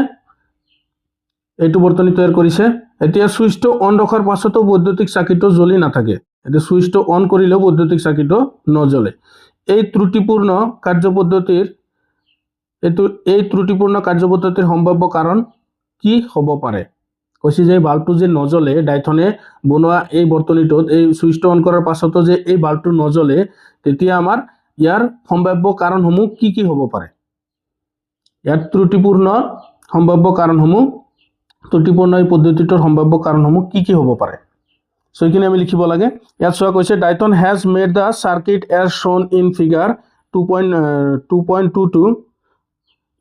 এইটো বৰ্তনী তৈয়াৰ কৰিছে। এতিয়া সুইচটো অন ৰখাৰ পাছতো বৈদ্যুতিক চাকিটো জ্বলি নাথাকে, এতিয়া সুইচটো অন কৰিলেও বৈদ্যুতিক চাকিটো নজ্বলে। এই ত্ৰুটিপূৰ্ণ কাৰ্যপদ্ধতিৰ সম্ভাব্য কাৰণ কি হ'ব পাৰে? কৈছে যে বাল্বটো যে নজ্বলে, ডাইথনে বনোৱা এই বৰ্তনীটোত এই সুইচটো অন কৰাৰ পাছতো যে এই বাল্বটো নজ্বলে, তেতিয়া আমাৰ ইয়াৰ সম্ভাব্য কাৰণসমূহ কি হ'ব পাৰে? ইয়াৰ ত্ৰুটিপূৰ্ণ এই পদ্ধতিটোৰ সম্ভাব্য কাৰণসমূহ কি হ'ব পাৰে? চ' এইখিনি আমি লিখিব লাগে। ইয়াত চোৱা কৈছে, ডাইথন has made the circuit as shown in figure 2.22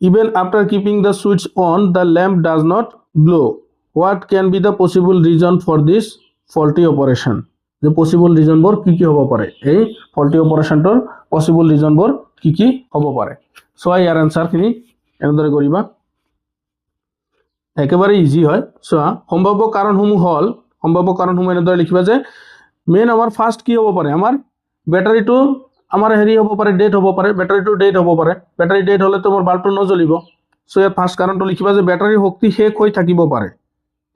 even after keeping the switch on the lamp does not glow. What can be the possible reason for this faulty operation? যে পসিবল ৰিজনবোৰ কি হ'ব পাৰে, এই ফল্টি অপাৰেশ্যনটোৰ পসিবল ৰিজনবোৰ কি হ'ব পাৰে। চোৱা, ইয়াৰ এনসাৰখিনি এনেদৰে কৰিবা, একেবাৰে ইজি হয়। চোৱা, সম্ভাব্য কাৰণসমূহ এনেদৰে লিখিবা যে মেইন আমাৰ ফাৰ্ষ্ট কি হ'ব পাৰে, আমাৰ বেটাৰীটো আমাৰ হ'ব পাৰে, ডেড হ'ব পাৰে, বেটাৰীটো ডেড হ'ব পাৰে, বেটাৰী ডেড হ'লে তোমাৰ বাল্বটো নজ্বলিব। চ' ইয়াত ফাৰ্ষ্ট কাৰণটো লিখিবা যে বেটাৰীৰ শক্তি শেষ হৈ থাকিব পাৰে,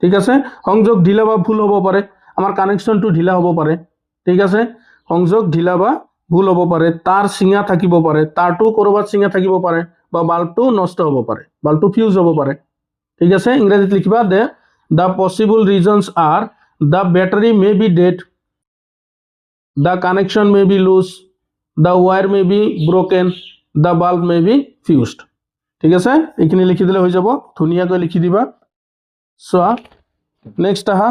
ঠিক আছে। সংযোগ ঢিলা বা ভুল হ'ব পাৰে, আমাৰ কানেকশ্যনটো ঢিলা হ'ব পাৰে, ঠিক আছে। সংযোগ ঢিলা বা ভুল হ'ব পাৰে, তাৰ চিঙা থাকিব পাৰে, তাৰটো ক'ৰবাত চিঙা থাকিব পাৰে, বা বাল্বটো নষ্ট হ'ব পাৰে, বাল্বটো ফিউজ হ'ব পাৰে, ঠিক আছে। ইংৰাজীত লিখিবা যে the possible reasons are the battery may be dead, the connection may be loose, the wire may be broken, the bulb may be fused, ঠিক আছে। এইখিনি লিখি দিলে হৈ যাব, ধুনীয়াকৈ লিখি দিবা। চোৱা, নেক্সট আহা,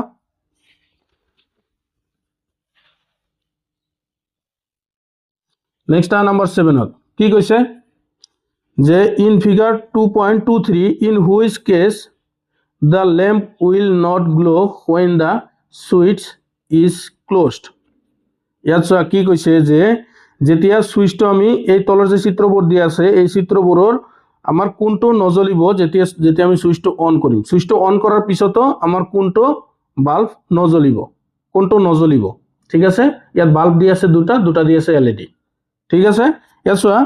নাম্বাৰ 7ত কি কৈছে, যে in figure 2.23 in which case the lamp will not glow when the switch is closed. ইয়াত চোৱা কি কৈছে যে যেতিয়া সুইচটো আমি এই তলৰ যে চিত্ৰবোৰ দিয়া আছে এই চিত্ৰবোৰৰ আমাৰ কোনটো নজ্বলিব যেতিয়া যেতিয়া আমি সুইচটো অন কৰিম, সুইচটো অন কৰাৰ পিছতো আমাৰ কোনটো বাল্ব নজ্বলিব, কোনটো নজ্বলিব। ঠিক আছে, ইয়াত বাল্ব দি আছে দুটা, দুটা দি আছে এলইডি। ঠিক আছে, ইয়াত চোৱা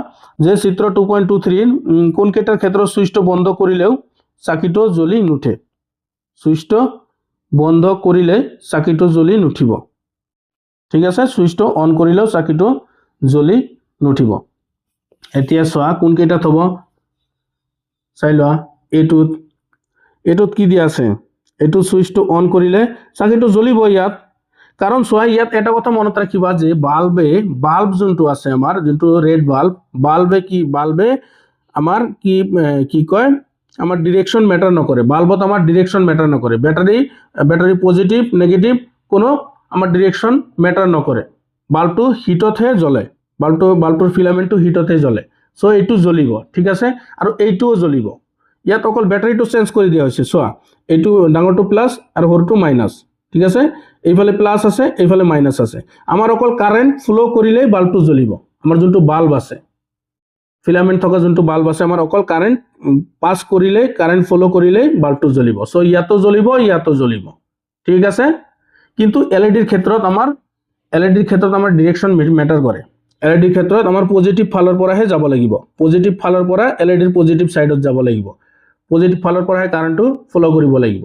যে চিত্ৰ 2.23 কোনকেইটাৰ ক্ষেত্ৰত সুইচটো বন্ধ কৰিলেও চাকিটো জ্বলি নুঠে। সুইচটো বন্ধ কৰিলে চাকিটো জ্বলি নুঠিব। ঠিক আছে, সুইচটো অন কৰিলেও চাকিটো জ্বলি নুঠিব। এতিয়া চোৱা কোনকেইটাত হ'ব চাই লোৱা। এইটোত কি দিয়া আছে, এইটো সুইচটো অন কৰিলে চাকিটো জ্বলিব ইয়াত। কাৰণ চোৱা ইয়াত এটা কথা মনত ৰাখিবা যে বাল্ব যোনটো আছে আমাৰ যোনটো ৰেড বাল্বে আমাৰ কি কয় আমাৰ ডিৰেকশ্যন মেটাৰ নকৰে। বাল্বত আমাৰ ডিৰেকশ্যন মেটাৰ নকৰে। বেটাৰী পজিটিভ নেগেটিভ কোনো আমাৰ ডিৰেকশ্যন মেটাৰ নকৰে। বাল্বটো হিটতহে জ্বলে, বাল্বটোৰ ফিলামেণ্টটো হিটতহে জ্বলে। চ' এইটো জ্বলিব। ঠিক আছে, আৰু এইটোও জ্বলিব। ইয়াত অকল বেটাৰীটো চেঞ্জ কৰি দিয়া হৈছে। চোৱা এইটো ডাঙৰটো প্লাছ আৰু সৰুটো মাইনাছ। ঠিক আছে, এইফালে প্লাছ আছে এইফালে মাইনাছ আছে। আমাৰ অকল কাৰেণ্ট ফ্লো কৰিলেই বাল্বটো জ্বলিব। আমাৰ যোনটো বাল্ব আছে ফিলামেণ্ট থকা যোনটো বাল্ব আছে আমাৰ অকল কাৰেণ্ট পাছ কৰিলেই কাৰেণ্ট ফ্লো কৰিলেই বাল্বটো জ্বলিব। চ' ইয়াতো জ্বলিব ইয়াতো জ্বলিব। ঠিক আছে, কিন্তু এলইডিৰ ক্ষেত্ৰত আমাৰ ডিৰেকশ্যন মেটাৰ কৰে। এলইডিৰ ক্ষেত্ৰত আমাৰ পজিটিভ ফালৰ পৰাহে যাব লাগিব। পজিটিভ ফালৰ পৰা এলইডিৰ পজিটিভ সাইডত যাব লাগিব। পজিটিভ ফালৰ পৰাহে কাৰেণ্টটো ফ্লো কৰিব লাগিব,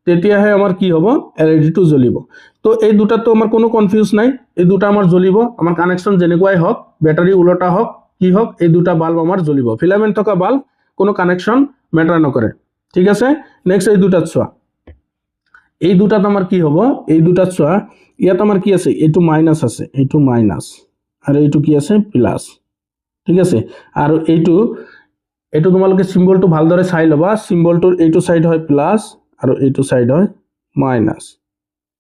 তেতিয়াহে আমাৰ কি হ'ব এলইডিটো জ্বলিব। তো এই দুটাতো আমাৰ কোনো কনফিউজ নাই, এই দুটা আমাৰ জ্বলিব। আমাৰ কানেকশ্যন যেনেকুৱাই হওক, বেটাৰী উলটা হওক কি হওক, এই দুটা বাল্ব আমাৰ জ্বলিব। ফিলামেণ্ট থকা বাল্ব কোনো কানেকশ্যন মেটাৰ নকৰে। ঠিক আছে, নেক্সট এই দুটাত চোৱা। এই দুটাত আমাৰ কি হ'ব, এই দুটাত চোৱা ইয়াত আমাৰ কি আছে, এইটো মাইনাছ আছে, এইটো মাইনাছ আৰু এইটো কি আছে প্লাছ। ঠিক আছে, আৰু এইটো তোমালোকে চিম্বলটো ভালদৰে চাই ল'বা। চিম্বলটোৰ এইটো সাইড হয় প্লাছ আৰু এইটো সাইড হয় মাইনাছ।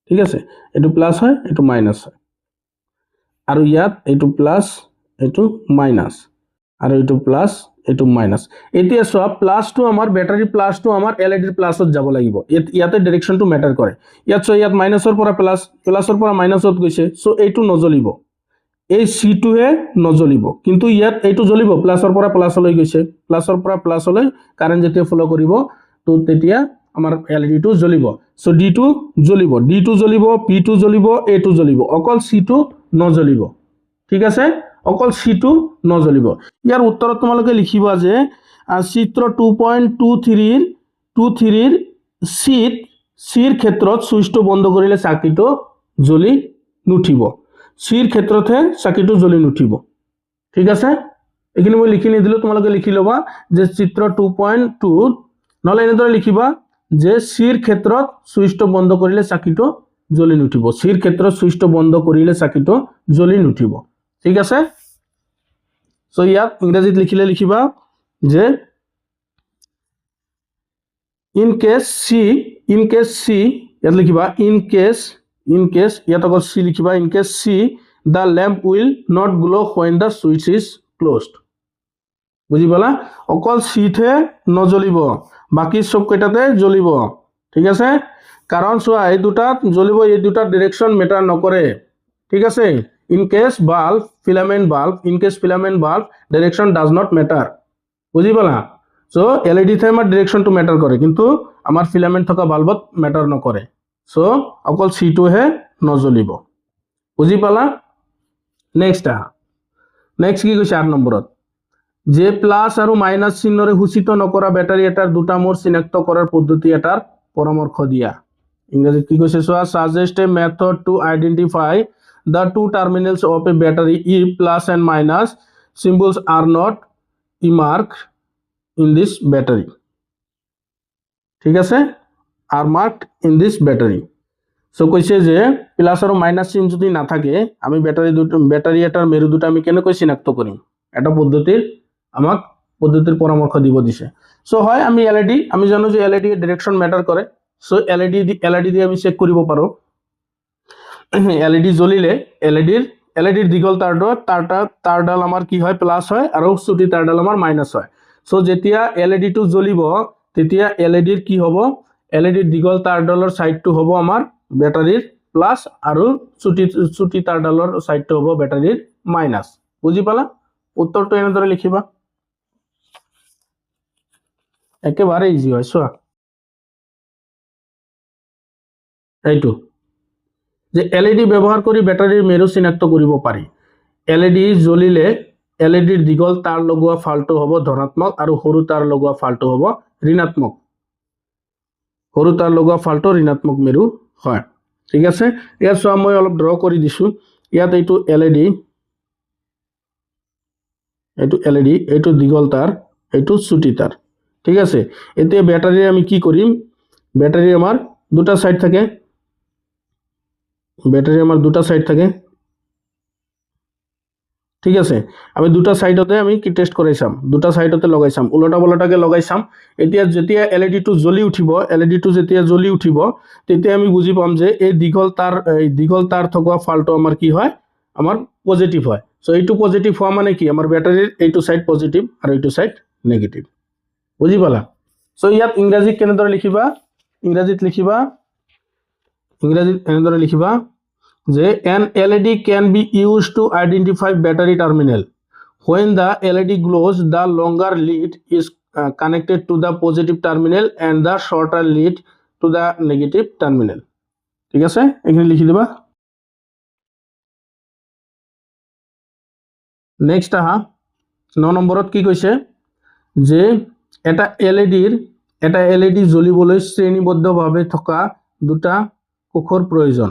ঠিক আছে, এইটো প্লাছ হয় এইটো মাইনাছ হয়, আৰু ইয়াত এইটো প্লাছ এইটো মাইনাছ আৰু এইটো প্লাছ এইটো মাইনাছ। এতিয়া চোৱা প্লাছটো আমাৰ বেটাৰী প্লাছটো আমাৰ এলইডিৰ প্লাছত যাব লাগিব। ইয়াতে ডিৰেকশ্যনটো মেটাৰ কৰে। ইয়াত চোৱা ইয়াত মাইনাছৰ পৰা প্লাছৰ পৰা মাইনাছত গৈছে। চ' এইটো নজ্বলিব, এই চিটোহে নজ্বলিব। কিন্তু ইয়াত এইটো জ্বলিব, প্লাছৰ পৰা প্লাছলৈ গৈছে, প্লাছৰ পৰা প্লাছলৈ কাৰেণ্ট যেতিয়া ফ্লো কৰিব তো তেতিয়া আমাৰ এলইডিটো জ্বলিব। চ' ডিটো জ্বলিব, ডিটো জ্বলিব, পিটো জ্বলিব, এটো জ্বলিব, অকল চিটো নজ্বলিব। ঠিক আছে, অকল চিটো নজ্বলিব। ইয়াৰ উত্তৰত তোমালোকে লিখিবা যে চিত্ৰ 2.23 চিৰ ক্ষেত্ৰত সুইচটো বন্ধ কৰিলে চাকিটো জ্বলি নুঠিব। চিৰ ক্ষেত্ৰতহে চাকিটো জ্বলি নুঠিব। ঠিক আছে, এইখিনি মই লিখি নিদিলোঁ, তোমালোকে লিখি ল'বা যে চিত্ৰ 2.2 নহ'লে এনেদৰে লিখিবা যে চিৰ ক্ষেত্ৰত সুইচটো বন্ধ কৰিলে চাকিটো জ্বলি নুঠিব। চিৰ ক্ষেত্ৰত সুইচটো বন্ধ কৰিলে চাকিটো জ্বলি নুঠিব। ঠিক আছে, চ' ইয়াত ইংৰাজীত লিখিবা যে ইন কেছ চি ইয়াত লিখিবা ইন কেছ ইয়াত অকল চি লিখিবা। In case C the lamp will not glow when the switch is closed. বুজি পালা, অকল চিতহে নজ্বলিব, বাকী চব কেইটাতে জ্বলিব। ঠিক আছে, কাৰণ চোৱা এই দুটাত জ্বলিব, এই দুটাত ডিৰেকশ্যন মেটাৰ নকৰে। ঠিক আছে, in case filament bulb direction does not matter. বুজি পালা, চ' এলইডিতহে আমাৰ ডিৰেকশ্যনটো মেটাৰ কৰে, কিন্তু আমাৰ ফিলামেণ্ট থকা বাল্বত মেটাৰ নকৰে। চ' অকল চিটোহে নজ্বলিব। বুজি পালা। নেক্সট কি কৈছে 8 নম্বৰত, যে প্লাছ আৰু মাইনাছ চিহ্নৰে সূচিত নকৰা বেটাৰী এটাৰ দুটা মূৰ চিনাক্ত কৰাৰ পদ্ধতি এটাৰ পৰামৰ্শ দিয়া। ইংৰাজীত কি কৈছে চোৱা, suggest A method to identify the two terminals of a battery if plus and minus symbols are not marked in this battery. ঠিক আছে, are marked in this battery. So কৈছে যে প্লাস আৰু মাইনাস চিহ্ন যদি না থাকে আমি ব্যাটাৰি এটাৰ মেৰু দুটো আমি কেনেকৈ চিনাক্ত কৰিম, এটা পদ্ধতিৰ পৰামৰ্শ দিব দিছে। সো হয় আমি এলইডি, আমি জানো যে এলইডি ডিৰেকশ্যন মেটাৰ কৰে। সো এলইডি দি আমি চেক কৰিব পাৰো। এলইডি জ্বলিলে এলইডিৰ দীঘল তাৰডাল আমাৰ কি হয় প্লাস হয় আৰু চুটি তাৰডাল আমাৰ মাইনাস হয়। সো যেতিয়া এলইডিটো জ্বলিব তেতিয়া এলইডিৰ কি হ'ব, এলইডিৰ দীঘল তাঁৰডালৰ ছাইডটো হ'ব আমাৰ বেটাৰীৰ প্লাছ আৰু চুটি তাঁৰডালৰ ছাইডটো হ'ব বেটাৰীৰ মাইনাছ। বুজি পালা? উত্তৰটো এনেদৰে লিখিবা, একেবাৰে ইজি হয়। চোৱা এইটো যে এলইডি ব্যৱহাৰ কৰি বেটাৰীৰ মেৰু চিনাক্ত কৰিব পাৰি। এলইডি জ্বলিলে এলইডিৰ দীঘল তাঁৰ লগোৱা ফালটো হ'ব ধনাত্মক আৰু সৰু তাঁৰ লগোৱা ফালটো হ'ব ঋণাত্মক। সৰু তাঁৰ লগোৱা ফালটো ঋণাত্মক মেৰু হয়। ঠিক আছে, ইয়াত চোৱা মই অলপ ড্ৰ কৰি দিছোঁ। ইয়াত এইটো এলইডি, এইটো দীঘল তাঁৰ, এইটো চুটি তাঁৰ। ঠিক আছে, এতিয়া বেটাৰী আমি কি কৰিম, বেটাৰী আমাৰ দুটা সাইড থাকে, বেটাৰী আমাৰ দুটা সাইড থাকে। ঠিক আছে, আমি দুটা সাইডতে আমি কি টেস্ট কৰাই চাম, দুটা সাইডতে লগাই চাম, উলটা পলটাকে লগাই চাম। এতিয়া যেতিয়া এলইডিটো জ্বলি উঠিব, এলইডিটো যেতিয়া জ্বলি উঠিব তেতিয়া আমি বুজি পাম যে এই দীঘল তাঁৰ থকা ফালটো আমাৰ কি হয়, আমাৰ পজিটিভ হয়। সো এইটো পজিটিভ হওয়া মানে কি, আমাৰ বেটাৰীৰ এইটো সাইড পজিটিভ আৰু এইটো সাইড নেগেটিভ। বুজি পালা? সো ইয়াত ইংৰাজীত কেনেদৰে লিখিবা, ইংৰাজীত এনেদৰে লিখিবা যে an LED can be used to identify battery terminal. When the LED glows, the longer lead is connected to the positive terminal and the shorter lead to the negative terminal. ঠিক আছে, এখানে লিখি দিবা। নেক্সট আহা 9 নম্বৰত কি কৈছে যে এটা এলইডি জ্বলিবলৈ শ্ৰেণীবদ্ধভাৱে থকা দুটা কোষৰ প্ৰয়োজন।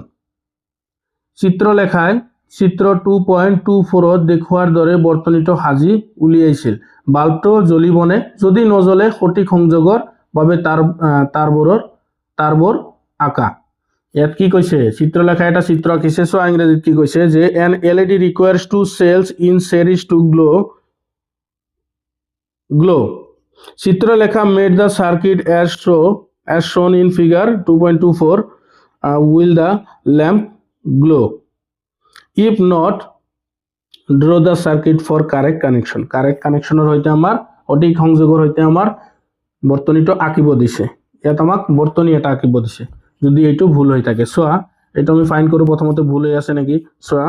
চিত্ৰলেখায় চিত্ৰ 2.24 দেখুৱাৰ দৰে বৰ্তনীটো সাজি উলিয়াইছিল। বাল্বটো জ্বলিবনে? যদি নজ্বলে সঠিক সংযোগৰ বাবে তাৰবোৰ আঁকা। ইয়াত কি কৈছে, চিত্ৰলেখা এটা চিত্ৰ আঁকিছে। সো ইংৰাজীত কি কৈছে যে an LED requires two cells in series to glow. Chitralekha made the circuit as shown in figure 2.24 will the lamp glow? If not, draw the circuit for correct connection. Correct connectionৰ হৈতে আমাৰ সঠিক সংযোগৰ হৈতে আমাৰ বৰ্তনীটো আঁকিব দিছে। ইয়াত আমাক বৰ্তনী এটা আঁকিব দিছে। যদি এইটো ভুল হৈ থাকে, চোৱা এইটো আমি ফাইন কৰোঁ, প্ৰথমতে ভুল হৈ আছে নেকি। চোৱা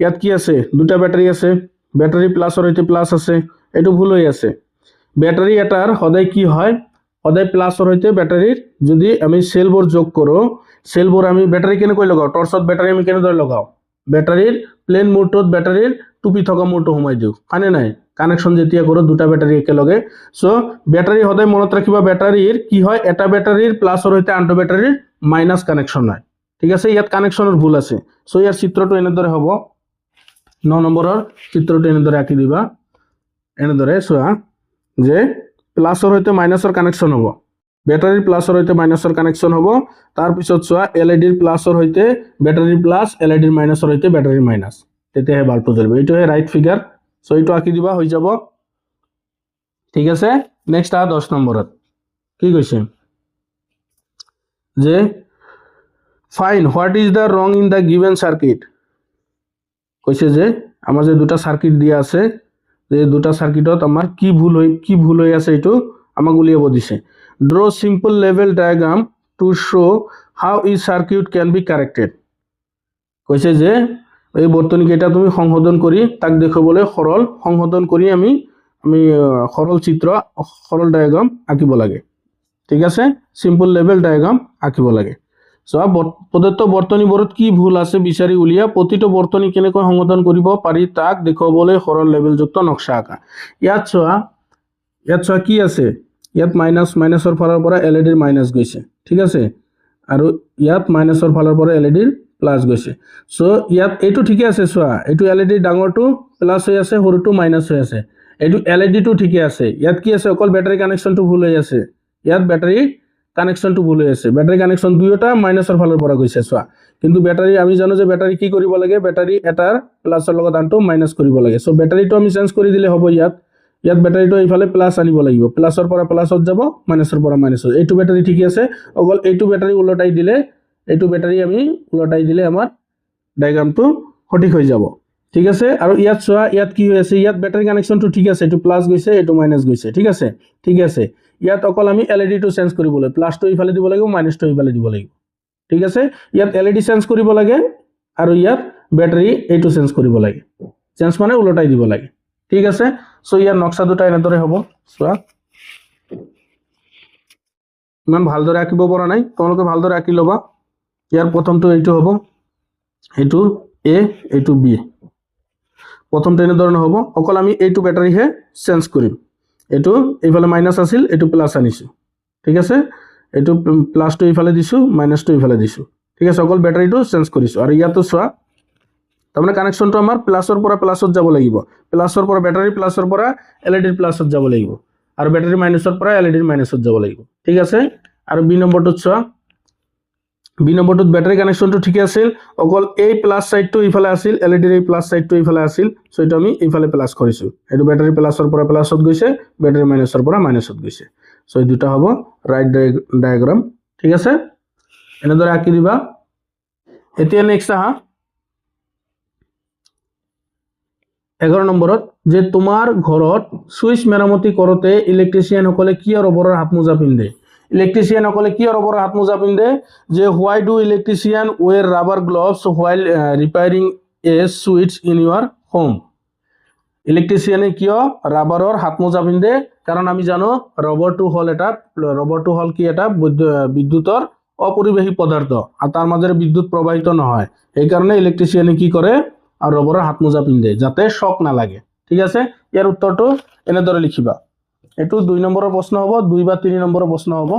ইয়াত কি আছে, দুটা বেটাৰী আছে, বেটাৰী প্লাছৰ হৈতে প্লাছ আছে, এইটো ভুল হৈ আছে। বেটাৰী এটাৰ সদায় কি হয়, সদায় প্লাছৰ হৈতে বেটাৰীৰ যদি আমি সেলবোৰ যোগ কৰোঁ, সেলবোৰ আমি বেটাৰী কেনেকৈ লগাওঁ, টৰ্চত বেটাৰী আমি কেনেদৰে লগাওঁ, বেটাৰীৰ প্লেন মোডটোত বেটাৰীৰ টুপি থকা মোডটো সোমাই দিওঁ, হয়নে নাই। কানেকশ্যন যেতিয়া কৰোঁ দুটা বেটাৰী একেলগে। সো বেটাৰী সদায় মনত ৰাখিবা, বেটাৰীৰ কি হয়, এটা বেটাৰীৰ প্লাছৰ হৈতে আনটো বেটাৰীৰ মাইনাছ কানেকশ্যন হয়। ঠিক আছে, ইয়াত কানেকশ্যনৰ ভুল আছে। সো ইয়াৰ চিত্ৰটো এনেদৰে হ'ব, 9 নম্বৰৰ চিত্ৰটো এনেদৰে আঁকি দিবা। এনেদৰে চোৱা যে প্লাছৰ হৈতে মাইনাছৰ কানেকশ্যন হ'ব, বেটাৰীৰ প্লাছৰ হৈতে মাইনাছৰ কানেকশ্যন হ'ব। তাৰপিছত চোৱা এলইডিৰ প্লাছৰ হৈতে বেটাৰীৰ প্লাছ, এলইডিৰ মাইনাছৰ হৈতে বেটাৰীৰ মাইনাছ, তেতিয়াহে বাল্বটো জ্বলিব। এইটোহে ৰাইট ফিগাৰ। সো এইটো আঁকি দিবা, হৈ যাব। ঠিক আছে, নেক্সট আহা 10 নম্বৰত কি কৈছে যে ফাইন হোৱাট ইজ দ্য ৰং ইন দ্য গিভেন সাৰ্কিট। কৈছে যে আমাৰ যে দুটা সাৰ্কিট দিয়া আছে, যে দুটা সাৰ্কিটত আমাৰ কি ভুল হৈ আছে এইটো আমাক উলিয়াব দিছে। ড্ৰ সিম্পল লেভেল diagram to show how each circuit can be corrected. কৈছে যে এই বৰ্তনীকেইটা তুমি সংশোধন কৰি তাক দেখুৱাবলৈ সৰল সংশোধন কৰি আমি সৰল চিত্ৰ, সৰল ডায়াগ্ৰাম আঁকিব লাগে। ঠিক আছে, সিম্পল লেভেল ডায়াগ্ৰাম আঁকিব লাগে। চোৱা প্ৰদত্ত বৰ্তনীবোৰত কি ভুল আছে বিচাৰি উলিয়া, প্ৰতিটো বৰ্তনী কেনেকৈ সংশোধন কৰিব পাৰি তাক দেখুৱাবলৈ সৰল লেভেলযুক্ত নক্সা আঁকা। ইয়াত চোৱা কি আছে, ইয়াত মাইনাছৰ ফালৰ পৰা এলইডিৰ মাইনাছ গৈছে। ঠিক আছে, আৰু ইয়াত মাইনাছৰ ফালৰ পৰা এলইডিৰ প্লাছ গৈছে। সো ইয়াত এইটো ঠিকে আছে, চোৱা এইটো এলইডিৰ ডাঙৰটো প্লাছ হৈ আছে, সৰুটো মাইনাছ হৈ আছে। এইটো এলইডিটো ঠিকে আছে, ইয়াত কি আছে, অকল বেটাৰী কানেকশ্যনটো ভুল হৈ আছে। ইয়াত বেটাৰী কানেকশ্যনটো ভুল হৈ আছে, বেটাৰী কানেকশ্যন দুয়োটা মাইনাছৰ ফালৰ পৰা গৈছে। চোৱা কিন্তু বেটাৰী আমি জানো যে বেটাৰী কি কৰিব লাগে, বেটাৰী এটাৰ প্লাছৰ লগত আনটো মাইনাছ কৰিব লাগে। সো বেটাৰীটো আমি চেঞ্জ কৰি দিলে হ'ব। ইয়াত বেটাৰীটো এইফালে প্লাছ আনিব লাগিব, প্লাছৰ পৰা প্লাছত যাব, মাইনাছৰ পৰা মাইনাছত। এইটো বেটাৰী ঠিকে আছে, অকল এইটো বেটাৰী উলটাই দিলে আমাৰ ডায়াগ্ৰামটো সঠিক হৈ যাব। ঠিক আছে। আৰু ইয়াত চোৱা, ইয়াত কি হৈ আছে, ইয়াত বেটাৰী কানেকশ্যনটো ঠিক আছে, এইটো প্লাছ গৈছে, এইটো মাইনাছ গৈছে, ঠিক আছে, ঠিক আছে। ইয়াত অকল আমি এলইডিটো চেঞ্জ কৰিবলৈ প্লাছটো ইফালে দিব লাগিব, মাইনাছটো ইফালে দিব লাগিব, ঠিক আছে। ইয়াত এলইডি চেঞ্জ কৰিব লাগে আৰু ইয়াত বেটাৰী এইটো চেঞ্জ কৰিব লাগে, চেঞ্জ মানে ওলটাই দিব লাগে, ঠিক আছে। চ' ইয়াৰ নক্সা দুটা এনেদৰে হ'ব, চোৱা ইমান ভালদৰে আঁকিব পৰা নাই, তোমালোকে ভালদৰে আঁকি ল'বা। ইয়াৰ প্ৰথমটো এইটো হ'ব, এইটো এ, এইটো বি। প্ৰথমটো এনেধৰণে হ'ব, অকল আমি এইটো বেটাৰীহে চেঞ্জ কৰিম। এইটো এইফালে মাইনাছ আছিল, এইটো প্লাছ আনিছোঁ, ঠিক আছে। এইটো প্লাছটো ইফালে দিছোঁ, মাইনাছটো ইফালে দিছোঁ, ঠিক আছে। অকল বেটাৰীটো চেঞ্জ কৰিছোঁ। আৰু ইয়াতো চোৱা, তাৰমানে কানেকশ্যনটো আমাৰ প্লাছৰ পৰা প্লাছত যাব লাগিব, প্লাছৰ পৰা বেটাৰী প্লাছৰ পৰা এলইডিৰ প্লাছত যাব লাগিব, আৰু বেটাৰী মাইনাছৰ পৰা এলইডিৰ মাইনাছত যাব লাগিব, ঠিক আছে। আৰু বি নম্বৰটোত চোৱা, বি নম্বৰটোত বেটাৰী কানেকশ্যনটো ঠিকে আছিল, অকল এই প্লাছ ছাইডটো ইফালে আছিল, এলইডিৰ এই প্লাছ ছাইডটো ইফালে আছিল, চ' এইটো আমি ইফালে প্লাছ কৰিছোঁ। এইটো বেটাৰী প্লাছৰ পৰা প্লাছত গৈছে, বেটাৰী মাইনাছৰ পৰা মাইনাছত গৈছে, চ' এই দুটা হ'ব ৰাইট ডায়েগ্ৰাম, ঠিক আছে। এনেদৰে আঁকি দিবা। এতিয়া নেক্সট আহা 11 নম্বৰত, যে তোমাৰ ঘৰত সুইচ মেৰামতি কৰোঁতে ইলেক্ট্ৰিচিয়ানসকলে কিয় ৰবৰৰ হাতমোজা পিন্ধে? ইলেক্ট্ৰিচিয়ানসকলে কিয় ৰবৰৰ হাতমোজা পিন্ধে? যে why do electrician wear rubber gloves while repairing a switch in your home? ইলেক্ট্ৰিচিয়ানে কিয় ৰাবাৰৰ হাতমোজা পিন্ধে? কাৰণ আমি জানো ৰবৰটো হ'ল কি, এটা বিদ্যুতৰ অপৰিবাহী পদাৰ্থ, আৰু তাৰ মাজেৰে বিদ্যুৎ প্ৰবাহিত নহয়, সেইকাৰণে ইলেক্ট্ৰিচিয়ানে কি কৰে, আৰু ৰবৰৰ হাতমোজা পিন্ধে যাতে শক নালাগে, ঠিক আছে। ইয়াৰ উত্তৰটো এনেদৰে লিখিবা। এইটো 2 নম্বৰৰ প্ৰশ্ন হ'ব, 2 বা 3 নম্বৰৰ প্ৰশ্ন হ'ব।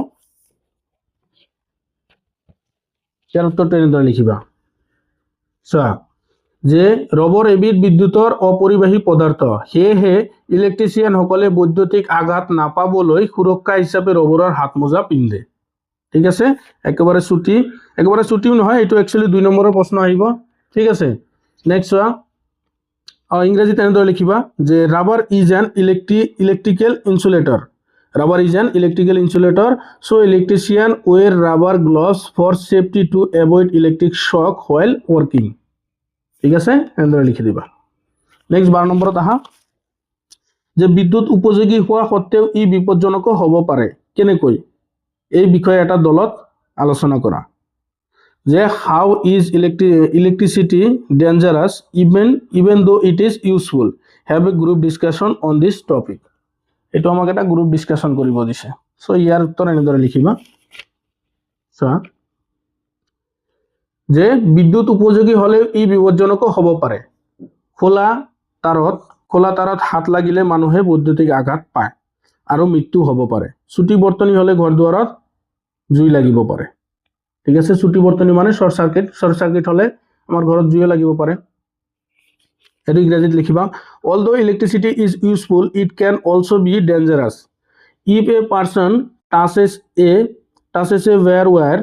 ইয়াৰ উত্তৰটো এনেদৰে লিখিবা। চোৱা, যে ৰবৰ এবিধ বিদ্যুতৰ অপৰিবাহী পদাৰ্থ, সেয়েহে ইলেক্ট্ৰিচিয়ানসকলে বৈদ্যুতিক আঘাত নাপাবলৈ সুৰক্ষা হিচাপে ৰবৰৰ হাতমোজা পিন্ধে, ঠিক আছে। একেবাৰে ছুটিও নহয়, এইটো একচুৱেলি 2 নম্বৰৰ প্ৰশ্ন আহিব, ঠিক আছে। নেক্সট চোৱা, ইংৰাজীত এনেদৰে লিখিবা, যে rubber is an electrical insulator. Rubber is an electrical insulator, so electrician wear rubber gloves for safety to avoid electric shock while working, ঠিক আছে, এনেদৰে লিখি দিবা। নেক্সট 12 নম্বৰত আহা, যে বিদ্যুৎ উপযোগী হোৱা সত্ত্বেও ই বিপদজনকো হ'ব পাৰে, কেনেকৈ? এই বিষয়ে এটা দলত আলোচনা কৰা। যে how is electricity dangerous even though it is useful, have a group discussion on this topic. এইটো আমাক এটা গ্ৰুপ ডিছকাশ্যন কৰিব দিছে, চ' ইয়াৰ উত্তৰ এনেদৰে লিখিবা। চোৱা, যে বিদ্যুৎ উপযোগী হ'লেও ই বিপদজনকো হ'ব পাৰে। খোলা তাৰত হাত লাগিলে মানুহে বৈদ্যুতিক আঘাত পায় আৰু মৃত্যু হ'ব পাৰে। চুটি বৰ্তনী হ'লে ঘৰ দুৱাৰত জুই লাগিব পাৰে, ঠিক আছে। চুটি বৰ্তনী মানে শ্বৰ্ট চাৰ্কিট হ'লে আমাৰ ঘৰত জুই লাগিব পাৰে। এইটো ইংৰাজীত লিখিবা। Although electricity is useful, it can also be dangerous. If a person touches a wire,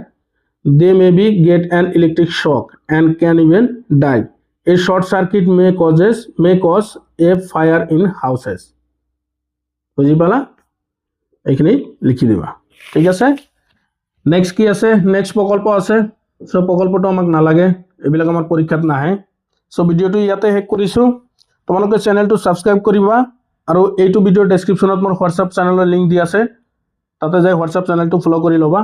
they may get an electric shock and can even die. A short circuit may cause a fire in houses. বুজি পালা? এইখিনি লিখি দিবা, ঠিক আছে। নেক্সট কি আছে? নেক্সট প্ৰকল্প আছে। চ' প্ৰকল্পটো আমাক নালাগে, এইবিলাক আমাৰ পৰীক্ষাত নাহে। চ' ভিডিঅ'টো ইয়াতে শেষ কৰিছোঁ। তোমালোকে চেনেলটো ছাবস্ক্ৰাইব কৰিবা, আৰু এইটো ভিডিঅ'ৰ ডেছক্ৰিপশ্যনত মোৰ হোৱাটছআপ চেনেলৰ লিংক দি আছে, তাতে যাই হোৱাটছআপ চেনেলটো ফ'ল' কৰি ল'বা।